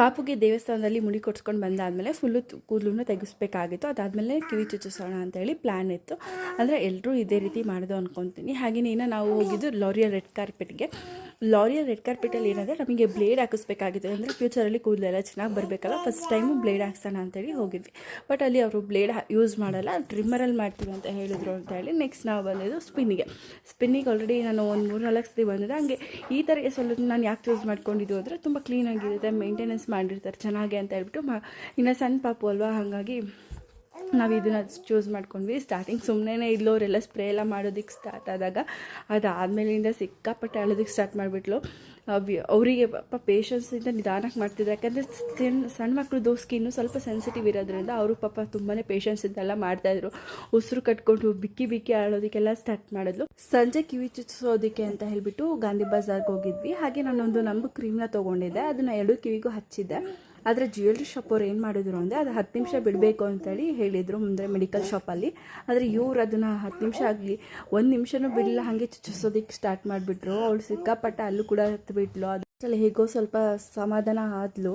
ಪಾಪುಗೆ ದೇವಸ್ಥಾನದಲ್ಲಿ ಮುಡಿ ಕೊಡ್ಸ್ಕೊಂಡು ಬಂದಾದಮೇಲೆ ಫುಲ್ಲು ಕೂದಲನ್ನು ತೆಗೆಸ್ಬೇಕಾಗಿತ್ತು. ಅದಾದಮೇಲೆ ಕಿವಿ ಚುಚ್ಚಿಸೋಣ ಅಂತೇಳಿ ಪ್ಲ್ಯಾನ್ ಇತ್ತು. ಅಂದರೆ ಎಲ್ಲರೂ ಇದೇ ರೀತಿ ಮಾಡೋದು ಅಂದ್ಕೊತೀನಿ. ಹಾಗೆಯೇ ನಾವು ಹೋಗಿದ್ದು ಲಾರಿಯಲ್ ರೆಡ್ ಕಾರ್ಪೆಟ್ಗೆ. ಲಾರಿಯಲ್ ರೆಡ್ ಕಾರ್ಪೆಟಲ್ಲಿ ಏನಂದರೆ ನಮಗೆ ಬ್ಲೇಡ್ ಹಾಕಿಸ್ಬೇಕಾಗಿತ್ತು. ಅಂದರೆ ಫ್ಯೂಚರಲ್ಲಿ ಕೂದಲೆಲ್ಲ ಚೆನ್ನಾಗಿ ಬರಬೇಕಲ್ಲ, ಫಸ್ಟ್ ಟೈಮು ಬ್ಲೇಡ್ ಹಾಕ್ಸೋಣ ಅಂತೇಳಿ ಹೋಗಿದ್ವಿ. ಬಟ್ ಅಲ್ಲಿ ಅವರು ಬ್ಲೇಡ್ ಯೂಸ್ ಮಾಡಲ್ಲ, ಟ್ರಿಮ್ಮರಲ್ಲಿ ಮಾಡ್ತೀವಿ ಅಂತ ಹೇಳಿದರು ಅಂತ ಹೇಳಿ ನೆಕ್ಸ್ಟ್ ನಾವು ಬಂದಿದ್ದು ಸ್ಪಿನ್ನಿಗೆ ಆಲ್ರೆಡಿ ನಾನು ಒಂದು 3-4 ಸತಿ ಬಂದಿದ್ದೆ. ಹಂಗೆ ಈ ಥರ ಸ್ವಲ್ಪ ನಾನು ಯಾಕೆ ಚೂಸ್ ಮಾಡ್ಕೊಂಡಿದ್ದು ಅಂದರೆ ತುಂಬ ಕ್ಲೀನಾಗಿರುತ್ತೆ, ಮೇಂಟೆನೆನ್ಸ್ ಮಾಡಿರ್ತಾರೆ ಚೆನ್ನಾಗಿ ಅಂತ ಹೇಳ್ಬಿಟ್ಟು. ಇನ್ನು ಸಣ್ಣ ಪಾಪು ಅಲ್ವಾ, ಹಾಗಾಗಿ ನಾವು ಇದನ್ನು ಚೂಸ್ ಮಾಡ್ಕೊಂಡ್ವಿ. ಸ್ಟಾರ್ಟಿಂಗ್ ಸುಮ್ಮನೆ ಇಲ್ಲವರೆಲ್ಲ ಸ್ಪ್ರೇ ಎಲ್ಲ ಮಾಡೋದಕ್ಕೆ ಸ್ಟಾರ್ಟ್ ಆದಾಗ ಅದಾದಮೇಲಿಂದ ಸಿಕ್ಕಾಪಟ್ಟೆ ಅಳೋದಕ್ಕೆ ಸ್ಟಾರ್ಟ್ ಮಾಡಿಬಿಟ್ಲು. ಅವರಿಗೆ ಪಾಪ ಪೇಷನ್ಸಿಂದ ನಿಧಾನಕ್ಕೆ ಮಾಡ್ತಿದ್ರು. ಯಾಕಂದರೆ ಸಣ್ಣ ಮಕ್ಕಳದ್ದು ಸ್ಕಿನ್ನು ಸ್ವಲ್ಪ ಸೆನ್ಸಿಟಿವ್ ಇರೋದ್ರಿಂದ ಅವರು ಪಾಪ ತುಂಬಾ ಪೇಷನ್ಸ್ ಇದೆಲ್ಲ ಮಾಡ್ತಾಯಿದ್ರು. ಉಸಿರು ಕಟ್ಕೊಂಡು ಬಿಕ್ಕಿ ಆಳೋದಕ್ಕೆಲ್ಲ ಸ್ಟಾರ್ಟ್ ಮಾಡಿದ್ಲು. ಸಂಜೆ ಕಿವಿ ಚುಚ್ಚಿಸೋದಕ್ಕೆ ಅಂತ ಹೇಳಿಬಿಟ್ಟು ಗಾಂಧಿ ಬಜಾರ್ಗೆ ಹೋಗಿದ್ವಿ. ಹಾಗೆ ನಾನೊಂದು ನಂಬು ಕ್ರೀಮ್ನ ತೊಗೊಂಡಿದ್ದೆ, ಅದನ್ನು 2 ಕಿವಿಗೂ ಹಚ್ಚಿದ್ದೆ. ಆದರೆ ಜ್ಯುವೆಲ್ರಿ ಶಾಪ್ ಅವ್ರು ಏನು ಮಾಡಿದ್ರು ಅಂದರೆ ಅದು 10 ನಿಮಿಷ ಬಿಡಬೇಕು ಅಂತೇಳಿ ಹೇಳಿದರು ಮುಂದೆ ಮೆಡಿಕಲ್ ಶಾಪಲ್ಲಿ. ಆದರೆ ಇವ್ರು ಅದನ್ನು 10 ನಿಮಿಷ ಆಗಲಿ 1 ನಿಮಿಷನೂ ಬಿಡಲಿಲ್ಲ, ಹಾಗೆ ಚುಚ್ಚಿಸೋದಕ್ಕೆ ಸ್ಟಾರ್ಟ್ ಮಾಡಿಬಿಟ್ರು. ಅವಳು ಸಿಕ್ಕಾಪಟ್ಟ ಅಲ್ಲೂ ಕೂಡ ಹತ್ಬಿಟ್ಲು. ಅದರಲ್ಲಿ ಹೇಗೋ ಸ್ವಲ್ಪ ಸಮಾಧಾನ ಆದ್ಲು.